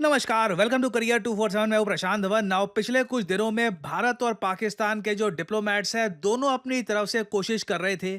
नमस्कार, welcome to career 247। मैं हूं प्रशांत धवन। नाउ पिछले कुछ दिनों में भारत और पाकिस्तान के जो डिप्लोमेट्स हैं दोनों अपनी तरफ से कोशिश कर रहे थे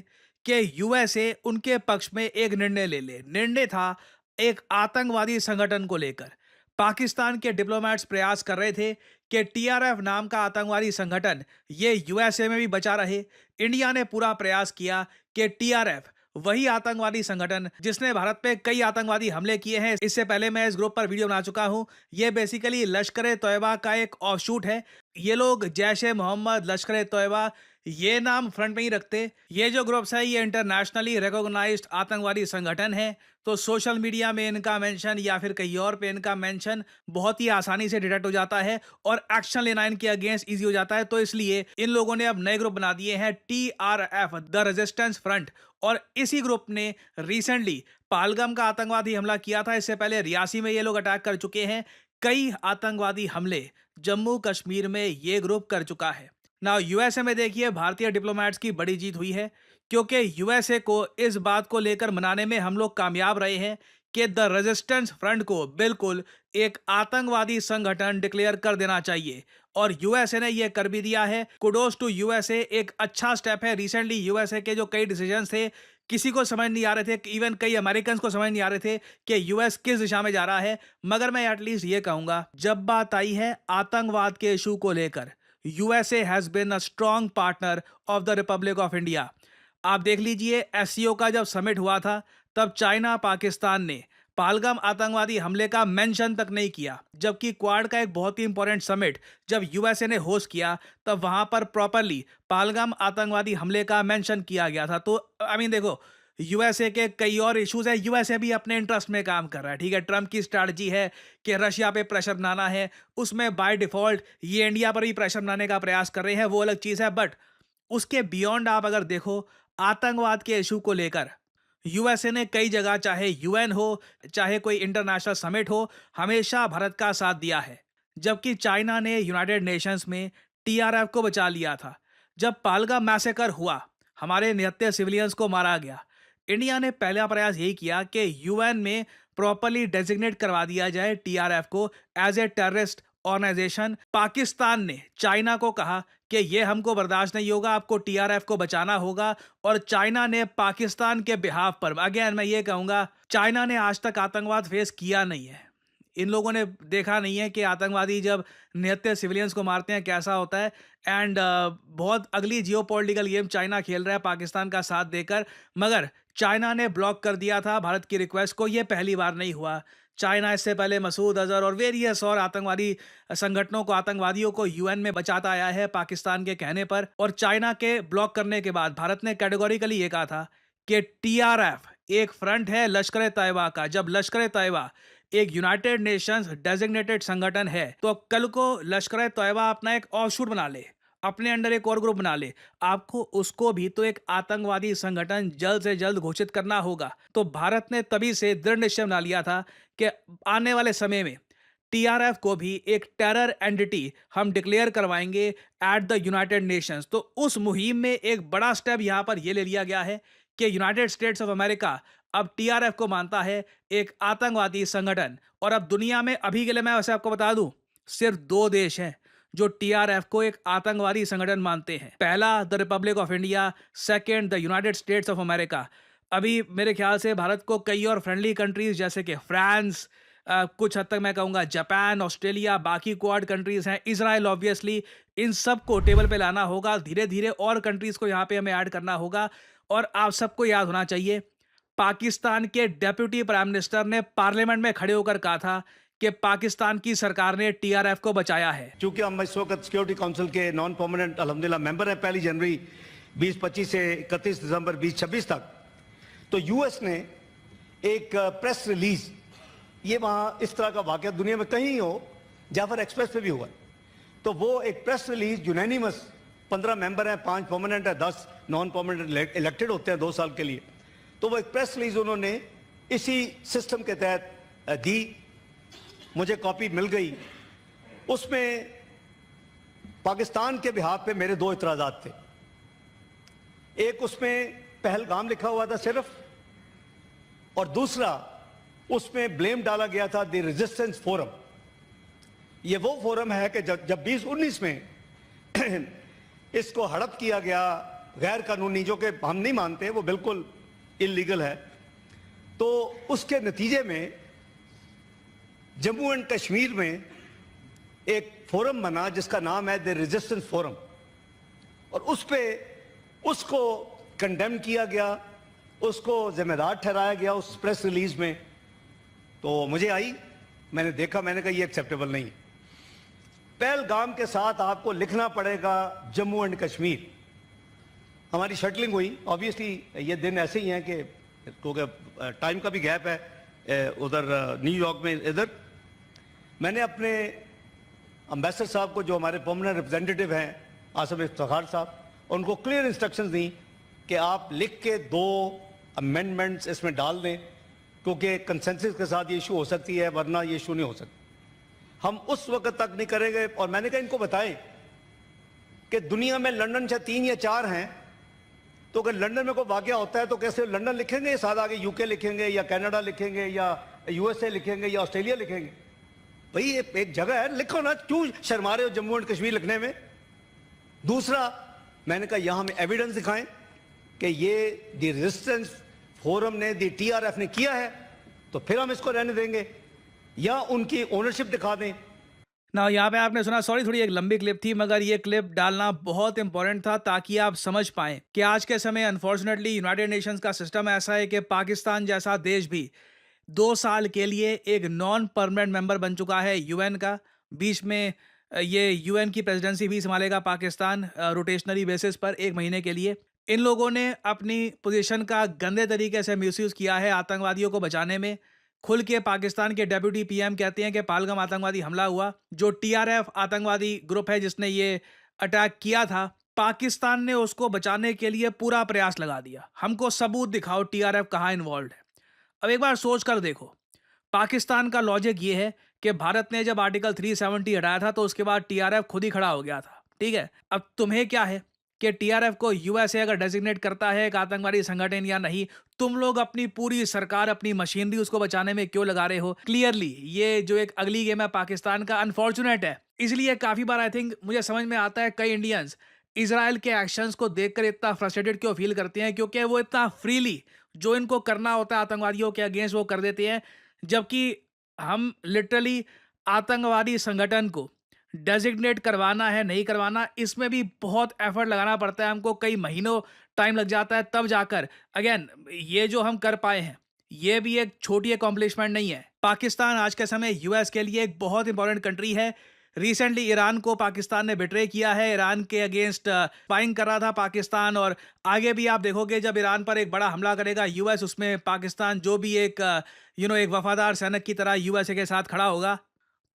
कि यूएसए उनके पक्ष में एक निर्णय ले ले। निर्णय था एक आतंकवादी संगठन को लेकर। पाकिस्तान के डिप्लोमेट्स प्रयास कर रहे थे कि टीआरएफ नाम का आतंकवादी संगठन ये यूएसए में भी बचा रहे। इंडिया ने पूरा प्रयास किया कि टीआरएफ वही आतंकवादी संगठन जिसने भारत पे कई आतंकवादी हमले किए हैं, इससे पहले मैं इस ग्रुप पर वीडियो बना चुका हूं। ये बेसिकली लश्कर ए तोयबा का एक ऑफशूट है। ये लोग जैश ए मोहम्मद, लश्कर ए तोयबा ये नाम फ्रंट में ही रखते। ये जो ग्रुप्स है ये इंटरनेशनली रिकॉग्नाइज्ड आतंकवादी संगठन है। तो सोशल मीडिया में इनका मेंशन या फिर कहीं और पे इनका मेंशन बहुत ही आसानी से डिटेक्ट हो जाता है और एक्शन लेना इनके अगेंस्ट इजी हो जाता है। तो इसलिए इन लोगों ने अब नए ग्रुप बना दिए हैं, TRF द रेजिस्टेंस फ्रंट। और इसी ग्रुप ने रिसेंटली पालगम का आतंकवादी हमला किया था। इससे पहले रियासी में ये लोग अटैक कर चुके हैं। कई आतंकवादी हमले जम्मू कश्मीर में ये ग्रुप कर चुका है। ना यूएसए में देखिए भारतीय डिप्लोमेट्स की बड़ी जीत हुई है, क्योंकि यूएसए को इस बात को लेकर मनाने में हम लोग कामयाब रहे हैं कि द रेजिस्टेंस फ्रंट को बिल्कुल एक आतंकवादी संगठन डिक्लेयर कर देना चाहिए। और यूएसए ने यह कर भी दिया है। कुडोस टू यूएसए, एक अच्छा स्टेप है। रिसेंटली यूएसए के जो कई डिसीजंस थे किसी को समझ नहीं आ रहे थे, इवन कई अमेरिकन को समझ नहीं आ रहे थे कि यूएस किस दिशा में जा रहा है। मगर मैं एटलीस्ट ये कहूंगा, जब बात आई है आतंकवाद के इशू को लेकर, USA has been a strong partner of the Republic of India. आप देख लीजिए, एससीओ का जब समिट हुआ था तब चाइना पाकिस्तान ने पहलगाम आतंकवादी हमले का मेंशन तक नहीं किया, जबकि क्वाड का एक बहुत ही इंपॉर्टेंट समिट जब यूएसए ने होस्ट किया तब वहां पर प्रॉपरली पहलगाम आतंकवादी हमले का मेंशन किया गया था। तो आई मीन देखो, यूएसए के कई और इश्यूज है। यूएसए भी अपने इंटरेस्ट में काम कर रहा है, ठीक है। ट्रम्प की स्ट्रैटेजी है कि रशिया पे प्रेशर बनाना है, उसमें बाय डिफॉल्ट ये इंडिया पर भी प्रेशर बनाने का प्रयास कर रहे हैं, वो अलग चीज है। बट उसके बियॉन्ड आप अगर देखो, आतंकवाद के इशू को लेकर यूएसए ने कई जगह, चाहे यूएन हो चाहे कोई इंटरनेशनल समिट हो, हमेशा भारत का साथ दिया है। जबकि चाइना ने यूनाइटेड नेशंस में टीआरएफ को बचा लिया था। जब पहलगाम मैसेकर हुआ, हमारे 79 सिविलियंस को मारा गया, इंडिया ने पहला प्रयास यही किया कि यूएन में प्रॉपरली डेजिग्नेट करवा दिया जाए टीआरएफ को as a terrorist organisation. Pakistan ने चाइना को कहा कि ये हमको बर्दाश्त नहीं होगा, आपको टीआरएफ को बचाना होगा। और चाइना ने पाकिस्तान के बिहाफ पर, अगेन मैं ये कहूंगा, चाइना ने आज तक आतंकवाद फेस किया नहीं है। इन लोगों ने देखा नहीं है कि आतंकवादी जब निहत्थे सिविलियंस को मारते हैं कैसा होता है। एंड बहुत अगली जियोपॉलिटिकल गेम चाइना खेल रहा है पाकिस्तान का साथ देकर। मगर चाइना ने ब्लॉक कर दिया था भारत की रिक्वेस्ट को। ये पहली बार नहीं हुआ। चाइना इससे पहले मसूद अजहर और वेरियस और आतंकवादी संगठनों को, आतंकवादियों को यूएन में बचाता आया है पाकिस्तान के कहने पर। और चाइना के ब्लॉक करने के बाद भारत ने कैटेगोरिकली ये कहा था कि टीआरएफ एक फ्रंट है लश्कर ए तैयबा का। जब लश्कर ए तैयबा एक यूनाइटेड नेशंस डेजिग्नेटेड संगठन है, तो कल को लश्कर ए तैयबा अपना एक ऑफशूट बना ले, अपने अंडर एक और ग्रुप बना ले, आपको उसको भी तो एक आतंकवादी संगठन जल्द से जल्द घोषित करना होगा। तो भारत ने तभी से दृढ़ निश्चय बना लिया था कि आने वाले समय में टीआरएफ को भी एक टेरर एंटिटी हम डिक्लेयर करवाएंगे एट द यूनाइटेड नेशंस। तो उस मुहिम में एक बड़ा स्टेप यहां पर यह ले लिया गया है कि यूनाइटेड स्टेट्स ऑफ अमेरिका अब टीआरएफ को मानता है एक आतंकवादी संगठन। और अब दुनिया में अभी के लिए मैं वैसे आपको बता दूं, सिर्फ 2 देश हैं जो टीआरएफ को एक आतंकवादी संगठन मानते हैं। पहला the Republic of India, second the United states of America. अभी मेरे ख्याल से भारत को कई और फ्रेंडली कंट्रीज जैसे कि फ्रांस, कुछ हद तक मैं कहूँगा जापान, ऑस्ट्रेलिया, बाकी क्वाड कंट्रीज हैं, इजराइल ऑब्वियसली, इन सब को टेबल पे लाना होगा। धीरे धीरे और कंट्रीज को यहाँ पे हमें ऐड करना होगा। और आप सबको याद होना चाहिए, पाकिस्तान के डेप्यूटी प्राइम मिनिस्टर ने पार्लियामेंट में खड़े होकर कहा था कि पाकिस्तान की सरकार ने टीआरएफ को बचाया है। चूंकि हम इस वक्त सिक्योरिटी काउंसिल के नॉन परमानेंट अल्हम्दुलिल्लाह मेंबर हैं 1 जनवरी 2025 से 31 दिसंबर 2026 तक, तो यूएस ने एक प्रेस रिलीज, ये वहाँ इस तरह का वाकया दुनिया में कहीं हो, जाफर एक्सप्रेस पे भी हुआ, तो वो एक प्रेस रिलीज यूनानिमस, 15 मेंबर हैं, 5 परमानेंट है, 10 नॉन परमानेंट इलेक्टेड होते हैं 2 साल के लिए। तो वो एक प्रेस रिलीज उन्होंने इसी सिस्टम के तहत दी, मुझे कॉपी मिल गई। उसमें पाकिस्तान के बिहाफ पे मेरे 2 इतराज़ात थे। एक उसमें पहलगाम लिखा हुआ था सिर्फ, और दूसरा उसमें ब्लेम डाला गया था द रेजिस्टेंस फोरम। ये वो फोरम है कि जब 2019 में इसको हड़प किया गया गैर कानूनी, जो कि हम नहीं मानते, वो बिल्कुल इलीगल है, तो उसके नतीजे में जम्मू एंड कश्मीर में एक फोरम बना जिसका नाम है द रेजिस्टेंस फोरम, और उस पे उसको कंडेम किया गया, उसको जिम्मेदार ठहराया गया उस प्रेस रिलीज में। तो मुझे आई, मैंने देखा, मैंने कहा ये एक्सेप्टेबल नहीं। पहलगाम के साथ आपको लिखना पड़ेगा जम्मू एंड कश्मीर। हमारी शटलिंग हुई, ऑब्वियसली ये दिन ऐसे ही हैं कि क्योंकि टाइम का भी गैप है उधर न्यूयॉर्क में। इधर मैंने अपने अम्बेसडर साहब को, जो हमारे परमानेंट रिप्रेजेंटेटिव हैं आसिफ इफ्तिखार साहब, उनको क्लियर इंस्ट्रक्शंस दी कि आप लिख के 2 अमेंडमेंट्स इसमें डाल दें, क्योंकि कंसेंसस के साथ ये इशू हो सकती है, वरना ये इशू नहीं हो सकती। हम उस वक्त तक नहीं करेंगे। और मैंने कहा इनको बताएं कि दुनिया में लंदन से 3 या 4 हैं, तो अगर लंदन में कोई वाकया होता है तो कैसे लंदन लिखेंगे, साथ आगे यूके लिखेंगे या कनाडा लिखेंगे या यूएसए लिखेंगे या ऑस्ट्रेलिया लिखेंगे। भाई एक जगह है, लिखो ना, क्यों शर्मा रहे हो जम्मू एंड कश्मीर लिखने में। दूसरा, मैंने कहा यहां हमें एविडेंस दिखाएं कि ये द रेजिस्टेंस फोरम ने, द टीआरएफ ने किया है, तो फिर हम इसको रहने देंगे, या उनकी ओनरशिप दिखा दें। ना यहाँ पे आपने सुना, सॉरी थोड़ी एक लंबी क्लिप थी, मगर ये क्लिप डालना बहुत इंपॉर्टेंट था ताकि आप समझ पाएं कि आज के समय अनफॉर्चुनेटली यूनाइटेड नेशंस का सिस्टम ऐसा है कि पाकिस्तान जैसा देश भी 2 साल के लिए एक नॉन परमानेंट मेंबर बन चुका है यूएन का। बीच में ये यूएन की प्रेसिडेंसी भी संभालेगा पाकिस्तान रोटेशनरी बेसिस पर 1 महीने के लिए। इन लोगों ने अपनी पोजीशन का गंदे तरीके से मिसयूज़ किया है आतंकवादियों को बचाने में। खुल के पाकिस्तान के डेप्यूटी पीएम कहते हैं कि पहलगाम आतंकवादी हमला हुआ, जो टीआरएफ आतंकवादी ग्रुप है जिसने ये अटैक किया था, पाकिस्तान ने उसको बचाने के लिए पूरा प्रयास लगा दिया। हमको सबूत दिखाओ टीआरएफ कहाँ इन्वॉल्व है। अब एक बार सोच कर देखो, पाकिस्तान का लॉजिक ये है कि भारत ने जब आर्टिकल 370 हटाया था तो उसके बाद टीआरएफ खुद ही खड़ा हो गया था, ठीक है। अब तुम्हें क्या है कि टीआरएफ को यूएसए अगर डेजिग्नेट करता है एक आतंकवादी संगठन या नहीं, तुम लोग अपनी पूरी सरकार, अपनी मशीनरी उसको बचाने में क्यों लगा रहे हो। क्लियरली ये जो एक अगली गेम है पाकिस्तान का, अनफॉर्चुनेट है। इसलिए काफी बार आई थिंक मुझे समझ में आता है कई इंडियंस इजराइल के एक्शंस को देखकर इतना फ्रस्ट्रेटेड क्यों फील करते हैं, क्योंकि वो इतना फ्रीली जो इनको करना होता है आतंकवादियों के अगेंस्ट वो कर देते हैं, जबकि हम लिटरली आतंकवादी संगठन को डेजिग्नेट करवाना है, नहीं करवाना, इसमें भी बहुत एफर्ट लगाना पड़ता है हमको, कई महीनों टाइम लग जाता है, तब जाकर अगेन ये जो हम कर पाए हैं ये भी एक छोटी अकॉम्प्लिशमेंट नहीं है। पाकिस्तान आज के समय यूएस के लिए एक बहुत इंपॉर्टेंट कंट्री है। रिसेंटली ईरान को पाकिस्तान ने बिट्रे किया है, ईरान के अगेंस्ट स्पाइंग कर रहा था पाकिस्तान, और आगे भी आप देखोगे जब ईरान पर एक बड़ा हमला करेगा यूएस, उसमें पाकिस्तान जो भी एक एक वफादार सैनिक की तरह यूएसए के साथ खड़ा होगा।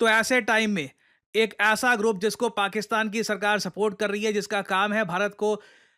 तो ऐसे टाइम में एक ऐसा ग्रुप जिसको पाकिस्तान की सरकार सपोर्ट कर रही है, जिसका काम है भारत को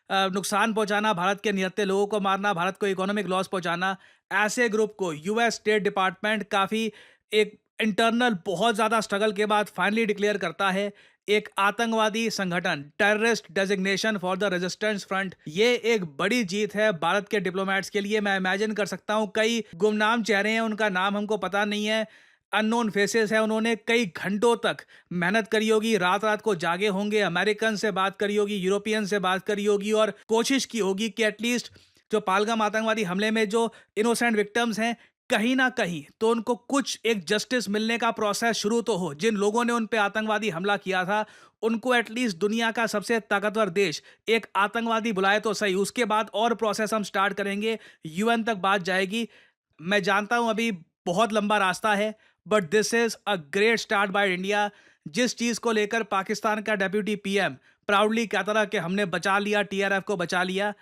नुकसान पहुंचाना, भारत के निहत्थे लोगों को मारना, भारत को इकोनॉमिक लॉस पहुंचाना, ऐसे ग्रुप को यूएस स्टेट डिपार्टमेंट काफ़ी एक इंटरनल बहुत ज़्यादा स्ट्रगल के बाद फाइनली डिक्लेयर करता है एक आतंकवादी संगठन, terrorist designation for the resistance front. ये एक बड़ी जीत है भारत के डिप्लोमेट्स के लिए। मैं इमेजिन कर सकता हूँ कई गुमनाम चेहरे हैं, उनका नाम हमको पता नहीं है, अननोन फेसेस है, उन्होंने कई घंटों तक मेहनत करी होगी, रात रात को जागे होंगे, अमेरिकन से बात करी होगी, यूरोपियन से बात करी होगी, और कोशिश की होगी कि एटलीस्ट जो पहलगाम आतंकवादी हमले में जो इनोसेंट विक्टिम्स हैं, कहीं ना कहीं तो उनको कुछ एक जस्टिस मिलने का प्रोसेस शुरू तो हो। जिन लोगों ने उन पे आतंकवादी हमला किया था उनको एटलीस्ट दुनिया का सबसे ताकतवर देश एक आतंकवादी बुलाए तो सही, उसके बाद और प्रोसेस हम स्टार्ट करेंगे, यूएन तक बात जाएगी। मैं जानता हूं अभी बहुत लंबा रास्ता है, but this is a great start by India. जिस चीज को लेकर पाकिस्तान का डेप्यूटी पीएम प्राउडली कहता रहा कि हमने बचा लिया, टीआरएफ को बचा लिया,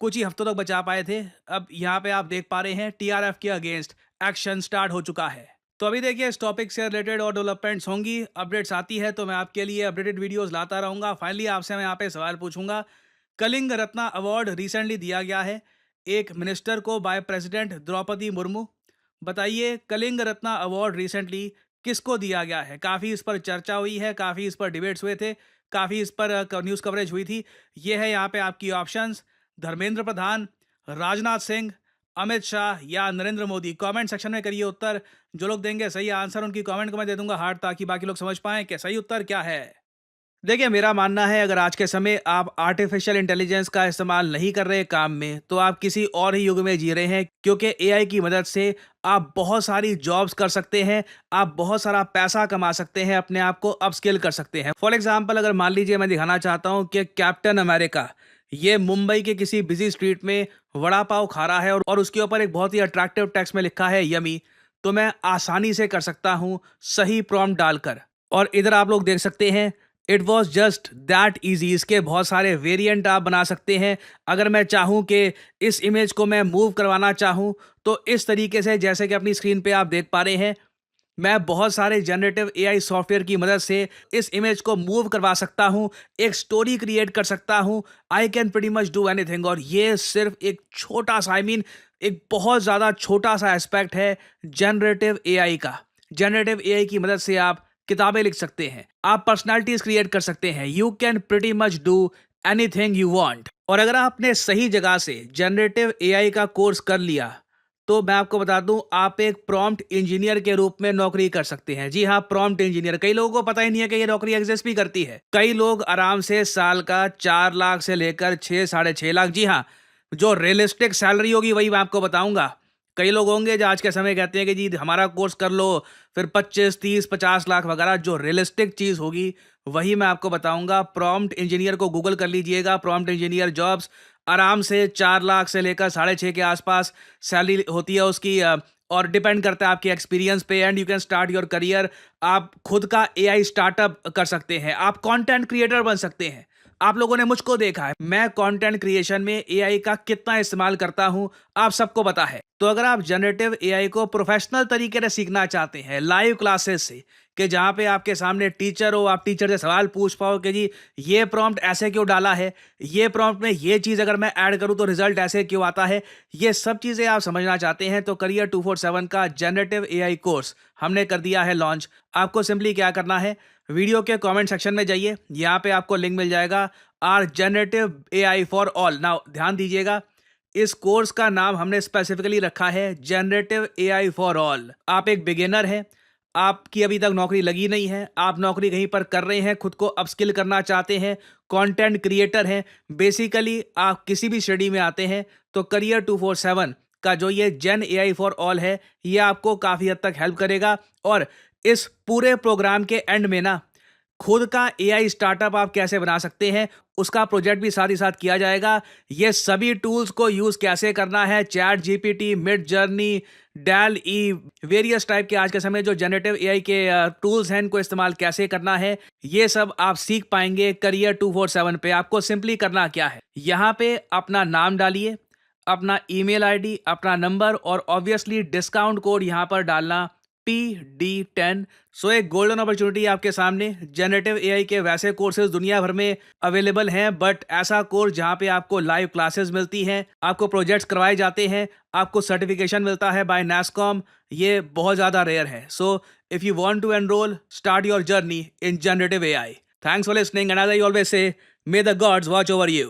कुछ ही हफ्तों तक बचा पाए थे। अब यहाँ पे आप देख पा रहे हैं टीआरएफ के अगेंस्ट एक्शन स्टार्ट हो चुका है। तो अभी देखिए इस टॉपिक से रिलेटेड और डेवलपमेंट्स होंगी, अपडेट्स आती है तो मैं आपके लिए अपडेटेड वीडियोस लाता रहूँगा। फाइनली आपसे मैं यहाँ पे सवाल पूछूंगा, कलिंग रत्ना अवार्ड रिसेंटली दिया गया है एक मिनिस्टर को बाय प्रेसिडेंट द्रौपदी मुर्मू। बताइए कलिंग रत्ना अवार्ड रिसेंटली किसको दिया गया है। काफ़ी इस पर चर्चा हुई है, काफ़ी इस पर डिबेट्स हुए थे, काफ़ी इस पर न्यूज़ कवरेज हुई थी। ये है यहाँ पे आपकी ऑप्शंस: धर्मेंद्र प्रधान, राजनाथ सिंह, अमित शाह या नरेंद्र मोदी? कमेंट सेक्शन में करिए उत्तर। जो लोग देंगे सही आंसर उनकी कमेंट को मैं दे दूंगा हार्ट, ताकि बाकी लोग समझ पाएं कि सही उत्तर क्या है। देखिए, मेरा मानना है अगर आज के समय आप आर्टिफिशियल इंटेलिजेंस का इस्तेमाल नहीं कर रहे काम में, तो आप किसी और ही युग में जी रहे हैं, क्योंकि एआई की मदद से आप बहुत सारी जॉब्स कर सकते हैं, आप बहुत सारा पैसा कमा सकते हैं, अपने आप को अपस्किल कर सकते हैं। फॉर एग्जांपल, अगर मान लीजिए मैं दिखाना चाहता हूं कि कैप्टन अमेरिका ये मुंबई के किसी बिजी स्ट्रीट में वड़ा पाव खा रहा है और उसके ऊपर एक बहुत ही अट्रैक्टिव टेक्स्ट में लिखा है यमी, तो मैं आसानी से कर सकता हूं सही प्रॉम्प्ट डालकर। और इधर आप लोग देख सकते हैं, it was just that easy. इसके बहुत सारे वेरिएंट आप बना सकते हैं। अगर मैं चाहूं कि इस इमेज को मैं मूव करवाना चाहूं, तो इस तरीके से, जैसे कि अपनी स्क्रीन पे आप देख पा रहे हैं, मैं बहुत सारे जनरेटिव एआई सॉफ्टवेयर की मदद से इस इमेज को मूव करवा सकता हूं, एक स्टोरी क्रिएट कर सकता हूं। I can pretty much do anything. और ये सिर्फ एक छोटा सा, एक बहुत ज़्यादा छोटा सा एस्पेक्ट है जनरेटिव एआई का। जनरेटिव एआई की मदद से आप किताबें लिख सकते हैं, आप पर्सनालिटीज क्रिएट कर सकते हैं। You can pretty much do anything you want. और अगर आपने सही जगह से जनरेटिव एआई का कोर्स कर लिया, तो मैं आपको बता दूं, आप एक प्रॉम्प्ट इंजीनियर के रूप में नौकरी कर सकते हैं। जी हाँ, प्रॉम्प्ट इंजीनियर। कई लोगों को पता ही नहीं है कि ये नौकरी एग्जिस्ट भी करती है। कई लोग आराम से साल का 4 लाख से लेकर 6 साढ़े 6 लाख, जी हाँ, जो रियलिस्टिक सैलरी होगी वही मैं आपको बताऊंगा। कई लोग होंगे जो आज के समय कहते हैं कि जी हमारा कोर्स कर लो, फिर 25 30 50 लाख वगैरह। जो रियलिस्टिक चीज़ होगी वही मैं आपको बताऊंगा। प्रॉम्प्ट इंजीनियर को गूगल कर लीजिएगा, प्रॉम्प्ट इंजीनियर जॉब्स, आराम से 4 लाख से लेकर साढ़े 6 के आसपास सैलरी होती है उसकी। और डिपेंड करता है आपके एक्सपीरियंस पे। And you can start your career. आप खुद का एआई स्टार्टअप कर सकते हैं, आप कंटेंट क्रिएटर बन सकते हैं। आप लोगों ने मुझको देखा है, मैं कंटेंट क्रिएशन में एआई का कितना इस्तेमाल करता हूं, आप सबको पता है। तो अगर आप जनरेटिव एआई को प्रोफेशनल तरीके से सीखना चाहते हैं, लाइव क्लासेस से, कि जहां पे आपके सामने टीचर हो, आप टीचर से सवाल पूछ पाओ कि जी ये प्रॉम्प्ट ऐसे क्यों डाला है, ये प्रॉम्प्ट में ये चीज़ अगर मैं ऐड करूं तो रिजल्ट ऐसे क्यों आता है, ये सब चीज़ें आप समझना चाहते हैं, तो करियर 247 का जनरेटिव एआई कोर्स हमने कर दिया है लॉन्च। आपको सिंपली क्या करना है, वीडियो के कमेंट सेक्शन में जाइए, यहाँ पे आपको लिंक मिल जाएगा, our generative AI for all. Now ध्यान दीजिएगा, इस कोर्स का नाम हमने स्पेसिफिकली रखा है जनरेटिव एआई फॉर ऑल। आप एक बिगिनर हैं, आपकी अभी तक नौकरी लगी नहीं है, आप नौकरी कहीं पर कर रहे हैं, खुद को अपस्किल करना चाहते हैं, कंटेंट क्रिएटर हैं, बेसिकली आप किसी भी स्टडी में आते हैं, तो करियर 247 का जो ये जेन एआई फॉर ऑल है, ये आपको काफ़ी हद तक हेल्प करेगा। और इस पूरे प्रोग्राम के एंड में ना, खुद का एआई स्टार्टअप आप कैसे बना सकते हैं, उसका प्रोजेक्ट भी साथ ही साथ किया जाएगा। ये सभी टूल्स को यूज कैसे करना है, ChatGPT, Midjourney, DALL E, various type के आज के समय जो जनरेटिव एआई के टूल्स हैं, इनको इस्तेमाल कैसे करना है, ये सब आप सीख पाएंगे करियर 247 पे। आपको सिंपली करना क्या है, यहाँ पे अपना नाम डालिए, अपना ईमेल आईडी, अपना नंबर, और ऑब्वियसली डिस्काउंट कोड यहाँ पर डालना PD10। सो एक गोल्डन अपॉर्चुनिटी आपके सामने। जनरेटिव एआई के वैसे कोर्सेज दुनिया भर में अवेलेबल हैं, बट ऐसा कोर्स जहां पे आपको लाइव क्लासेस मिलती हैं, आपको प्रोजेक्ट्स करवाए जाते हैं, आपको सर्टिफिकेशन मिलता है बाय NASSCOM, ये बहुत ज़्यादा रेयर है। So if you want to enrol, start your journey in generative AI. Thanks for listening, and as I always say, may the gods watch over you.